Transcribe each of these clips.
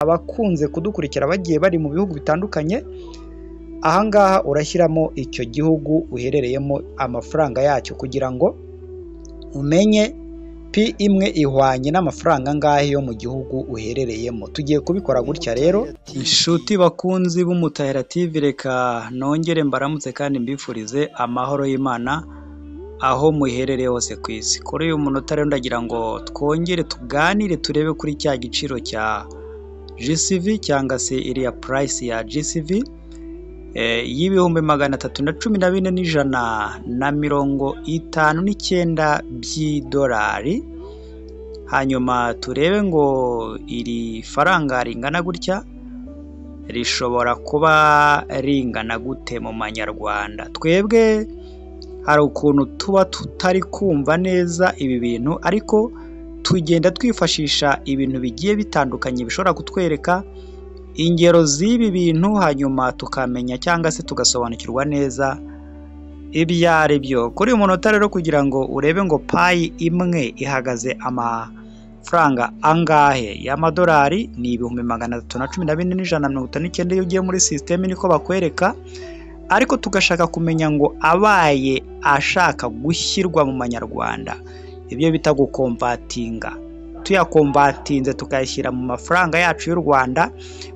abakunze kudukurikira bagiye bari mu bihugu bitandukanye, ahangaha urashyiramo icyo gihugu uherereyemo amafaranga yacyo kugira ngo umenye pi imwe ihwanye n'amafaranga angahe yo mu gihugu uherereyemo. Tugiye kubikora gutya rero. Inshuti bakunzi b'Umutahira TV, reka nongere mbaramutse kandi mbifurize amahoro y'Imana aho muherereye hose ku isi. Kuri uyu munota rero ndagira ngo twongere tuganire turebe kuri cya giciro cya GCV cyangwa se iriya price ya GCV y'ibihumbi 314,159 by'idolari. Hanyuma turebe ngo iri faranga ringana gutya rishobora kuba ringana gute mu manyarwanda. Twebwe hari ukuntu tuba tutari kumva neza ibi bintu, ariko tugenda twifashisha ibintu bigiye bitandukanye bishobora kutwereka ingero z'ibi bintu, hanyuma tukamenya cyangwa se tugasobanukirwa neza ibyo ari byo. Kuri uyu munota rero kugira ngo urebe ngo payi imwe ihagaze amafaranga angahe y'amadolari, ni 314,159 iyo ugiye muri sisiteme niko bakwereka, ariko tugashaka kumenya ngo abaye ashaka gushyirwa mu manyarwanda, ibyo bita gukomvatinga, tuyakomvatinze tukayashyira mu mafaranga yacu y'u Rwanda,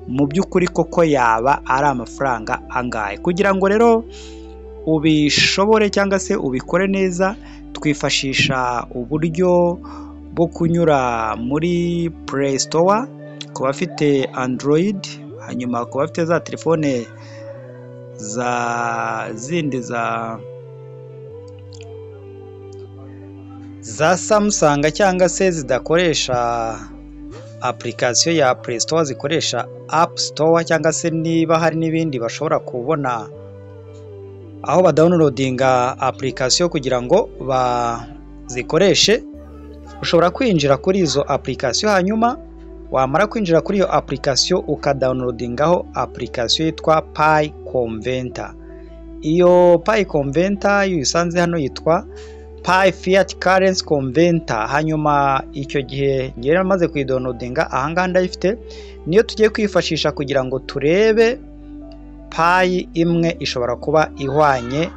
mu by'ukuri koko yaba ari amafaranga angahe. Kugira ngo rero ubishobore cyangwa se ubikore neza, twifashisha uburyo bwo kunyura muri Play Store ku bafite Android, hanyuma ku bafite za telefone zindi za Samsung cyangwa se zidakoresha application ya Play Store, zikoresha App Store, cyangwa se niba hari n'ibindi bashobora kubona aho badownloadinga application kugira ngo bazikoreshe. Ushobora kwinjira kuri izo application, hanyuma wamara kwinjira kuri iyo application ukadownloadingaho application yitwa Pi Converter. Iyo Pi Converter yusanze hano yitwa Pi Fiat Currency Converter. Hanyuma icyo gihe ngiye namaze kuyidownloadinga, ahangaha ndayifite, niyo tugiye kwifashisha kugira ngo turebe payi imwe ishobora kuba ihwanye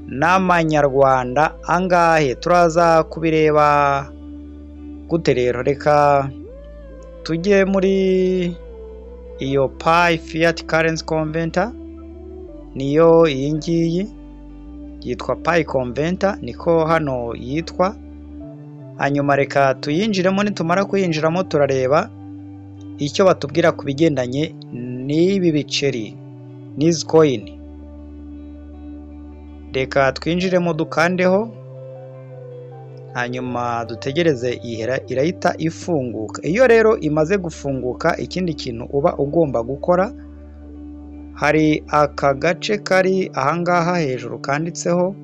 n'amanyarwanda angahe. Turaza kubireba gute rero? Reka tujye muri iyo Pi Fiat Currency Converter, niyo iyi ngiyi yitwa Pi Converter, niko hano yitwa. Hanyuma reka tuyinjiremo, nitumara kuyinjiramo turareba icyo batubwira ku bigendanye n'ibi biceri n'izi coin. Reka twinjiremo dukandeho, hanyuma dutegereze irahita ifunguka. Iyo rero imaze gufunguka, ikindi kintu uba ugomba gukora, hari aka gace kari ahangaha hejuru kanditseho,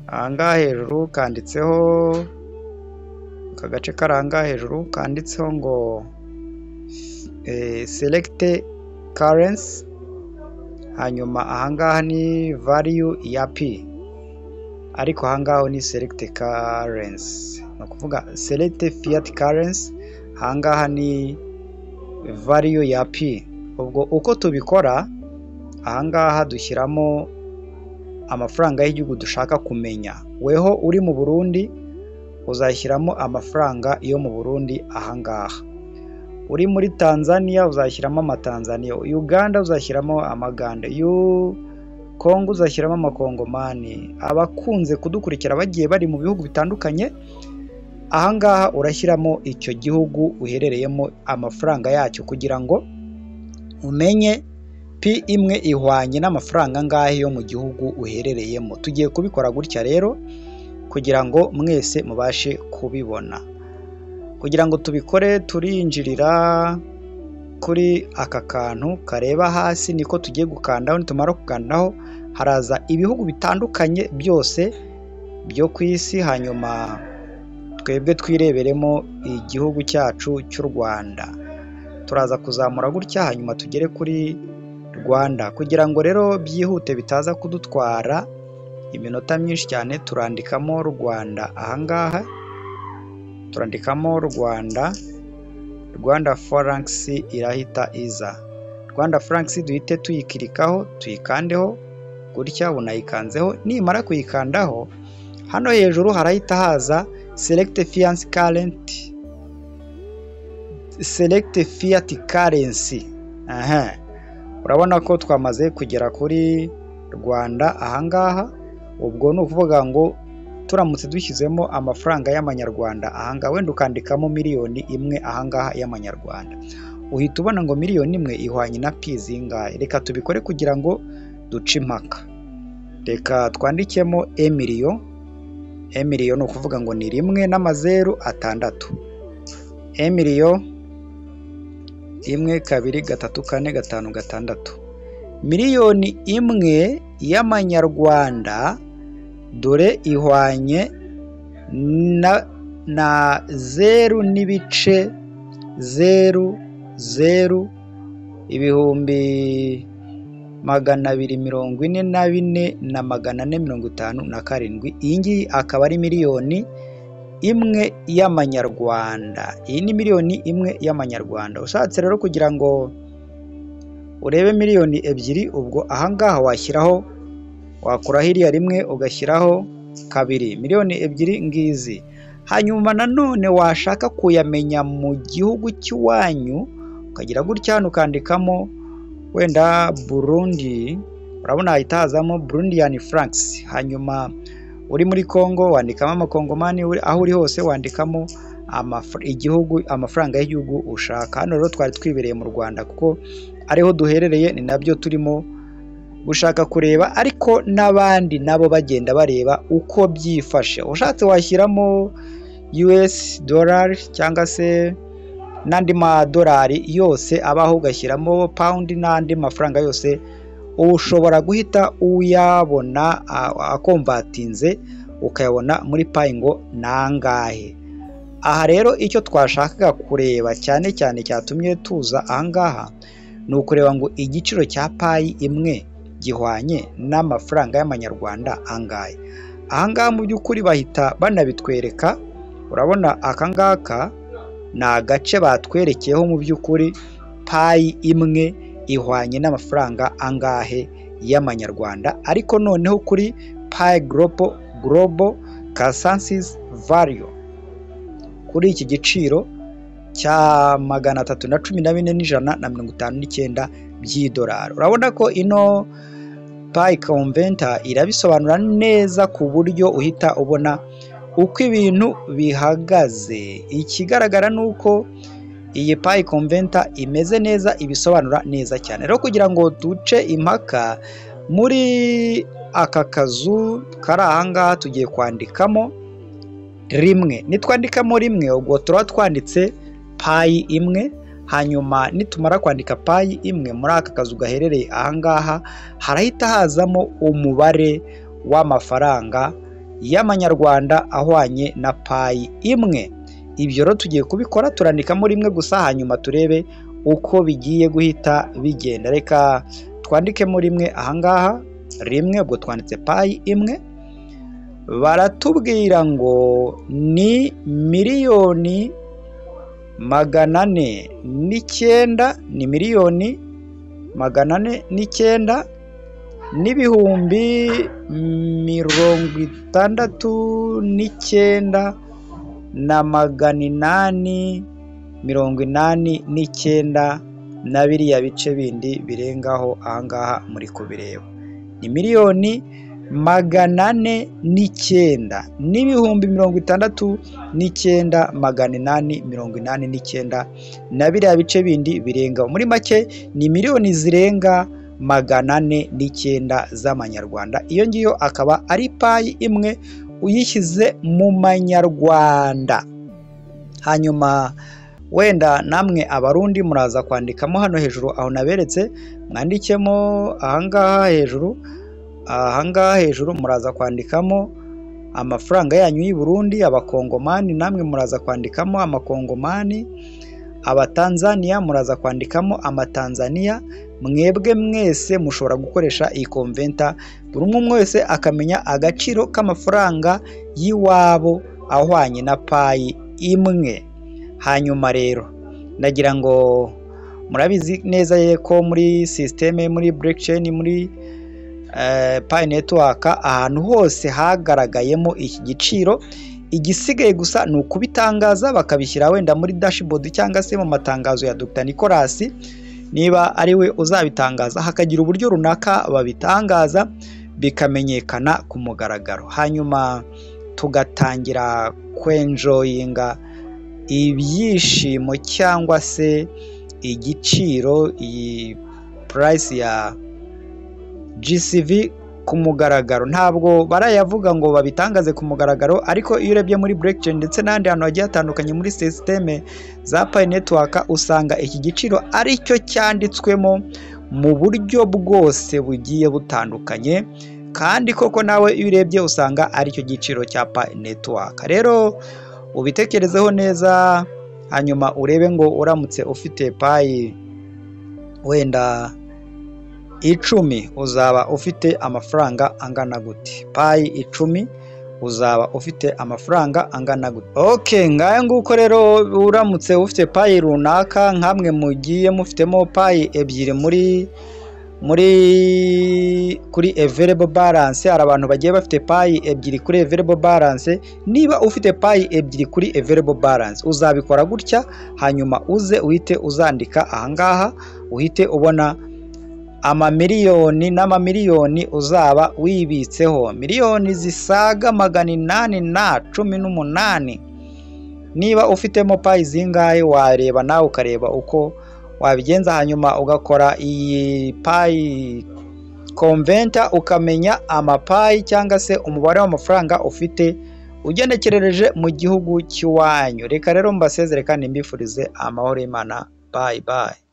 ahangaha hejuru kanditseho, aka gace kari ahangaha hejuru kanditseho ngo select currency, hanyuma ahangaha ni value ya P, ariko ahangaho ni select currency, no kuvuga select fiat currency, ahangaha ni value ya P. Ubwo uko tubikora, ahangaha dushyiramo amafaranga y'igihugu dushaka kumenya. Weho uri mu Burundi uzashyiramo amafaranga yo mu Burundi ahangaha. Uri muri Tanzania uzashyiramo amatanzania, Uganda uzashyiramo amaganda, Kongo uzashyiramo amakongomani. Abakunze kudukurikira bagiye bari mu bihugu bitandukanye, ahangaha urashyiramo icyo gihugu uherereyemo amafaranga yacyo kugira ngo umenye pi imwe ihwanye n'amafaranga angahe yo mu gihugu uherereyemo. Tugiye kubikora gutya rero kugira ngo mwese mubashe kubibona. Kugira ngo tubikore, turinjirira kuri aka kantu kareba hasi, niko tugiye gukandaho. Nitumara gukandaho haraza ibihugu bitandukanye byose byo ku isi, hanyuma twebwe twireberemo igihugu cyacu cy'u Rwanda. Turaza kuzamura gutya, hanyuma tugere kuri Rwanda. Kugira ngo rero byihute bitaza kudutwara iminota myinshi cyane, turandikamo Rwanda ahangaha, turandikamo Rwanda, Rwanda francs irahita iza. Rwanda francs duhite tuyikirikaho, tuyikandeho gutya, unayikanzeho. Nimara kuyikandaho, hano hejuru harahita haza select fiat currency. Select fiat currency. Urabona ko twamaze kugera kuri Rwanda ahangaha. Ubwo ni ukuvuga ngo turamutse dushyizemo amafaranga y'amanyarwanda ahangaha, wenda ukandikamo miliyoni imwe ahangaha y'amanyarwanda, uhita ubona ngo miliyoni imwe ihwanye na pi zingahe. Reka tubikore kugira ngo duce impaka. Reka twandikemo emiliyo. Emiliyo ni ukuvuga ngo ni 1,006. Emiliyo 1 2 3 4 5 6. Miliyoni imwe y'amanyarwanda dore ihwanye na 0,00 ibihumbi 244 na 457. Iyi ngiyi akaba ari miliyoni imwe y'amanyarwanda. Iyi ni miliyoni imwe y'amanyarwanda. Ushatse rero kugira ngo urebe miliyoni ebyiri, ubwo ahangaha washyiraho, wakuraho iriya rimwe ugashyiraho kabiri, miliyoni ebyiri ngizi. Hanyuma nanone washaka kuyamenya mu gihugu cy'iwanyu, ukagira gutya hano ukandikamo wenda Burundi. Urabona hahita hazamo Burundian francs. Hanyuma uri muri Congo wandikamo amakongomani, aho uri hose wandikamo amafaranga y'igihugu ushaka. Hano rero twari twibereye mu Rwanda kuko ariho duherereye, ni nabyo turimo gushaka kureba, ariko n'abandi nabo bagenda bareba uko byifashe. Ushatse washyiramo US dollar cyangwa se n'andi madolari yose abaho, ugashyiramo pound n'andi mafaranga yose, ushobora guhita uyabona akomvatinze, ukayabona muri payi ngo nangahe. Aha rero icyo twashakaga kureba cyane cyane cyatumye tuza ahangaha, ni ukureba ngo igiciro cya payi imwe gihwanye n'amafaranga y'amanyarwanda angahe. Ahangaha mu by'ukuri bahita banabitwereka. Urabona akangaka ni agace batwerekeyeho mu by'ukuri payi imwe ihwanye n'amafaranga angahe y'amanyarwanda, ariko noneho kuri payi global currency value, kuri iki giciro cya 314,159 by'idolari. Urabona ko ino payi converter irabisobanura neza ku buryo uhita ubona uko ibintu bihagaze. Ikigaragara ni uko iyi payi converter imeze neza, ibisobanura neza cyane. Rero kugira ngo duce impaka, muri aka kazu kari ahangaha tugiye kwandikamo rimwe. Nitwandikamo rimwe, ubwo turaba twanditse payi imwe. Hanyuma nitumara kwandika payi imwe, muri aka kazu gaherereye ahangaha harahita hazamo umubare w'amafaranga y'amanyarwanda ahwanye na payi imwe. Ibyo rero tugiye kubikora, turandikamo rimwe gusa, hanyuma turebe uko bigiye guhita bigenda. Reka twandikemo rimwe ahangaha, rimwe, ubwo twanditse payi imwe. Baratubwira ngo ni miliyoni 409, ni miliyoni 409 n'ibihumbi 69 na 889 na biriya bice bindi birengaho ahangaha muri kubireba. Ni miliyoni 409 n'ibihumbi 69,889 na biriya bice bindi birengaho. Muri make ni miliyoni zirenga 409 z'amanyarwanda. Iyo ngiyo akaba ari payi imwe uyishyize mu manyarwanda. Hanyuma wenda namwe abarundi muraza kwandikamo hano hejuru aho naberetse, mwandikemo ahangaha hejuru. Ahangaha hejuru muraza kwandikamo amafaranga yanyu y'u Burundi. Abakongomani namwe muraza kwandikamo amakongomani. Abatanzania muraza kwandikamo amatanzania. Mwebwe mwese mushobora gukoresha iyi converter, buri umwe wese akamenya agaciro k'amafaranga y'iwabo ahwanye na payi imwe. Hanyuma rero ndagira ngo murabizi neza ko muri systeme, muri blockchain, muri Pi network ahantu hose hagaragayemo iki giciro, igisigaye gusa ni ukubitangaza bakabishyira wenda muri dashboard cyangwa se mu matangazo ya Dr. Nicolas, niba ari we uzabitangaza hakagira uburyo runaka babitangaza bikamenyekana ku mugaragaro, hanyuma tugatangira kwenjoyinga ibyishimo cyangwa se igiciro, iyi price ya GCV ku mugaragaro. Ntabwo barayavuga ngo babitangaze ku mugaragaro, ariko iyo urebye muri blockchain ndetse n'andi hantu hagiye hatandukanye muri systeme za Pi network usanga iki giciro ari cyo cyanditswemo mu buryo bwose bugiye butandukanye, kandi koko nawe iyo urebye usanga ari cyo giciro cya Pi network. Rero ubitekerezeho neza, hanyuma urebe ngo uramutse ufite Pi wenda 10 uzaba ufite amafaranga angana gute? Pi 10 uzaba ufite amafaranga angana gute? Okay, ngaya nguko rero uramutse ufite Pi runaka, nkamwe mugiye mufitemo Pi ebyiri kuri available balance, hari abantu bagiye bafite Pi ebyiri kuri available balance. Niba ufite Pi ebyiri kuri available balance uzabikora gutya, hanyuma uze uhite uzandika ahangaha, uhite ubona amamiliyoni n'amamiliyoni uzaba wibitseho, miliyoni zisaga 818. Niba ufitemo Pi zingahe wareba nawe ukareba uko wabigenza, hanyuma ugakora iyi Pi converter ukamenya amapayi cyangwa se umubare w'amafaranga ufite ugenekerereje mu gihugu cy'iwanyu. Reka rero mbasezere kandi mbifurize amahoro y'Imana. Bye bye.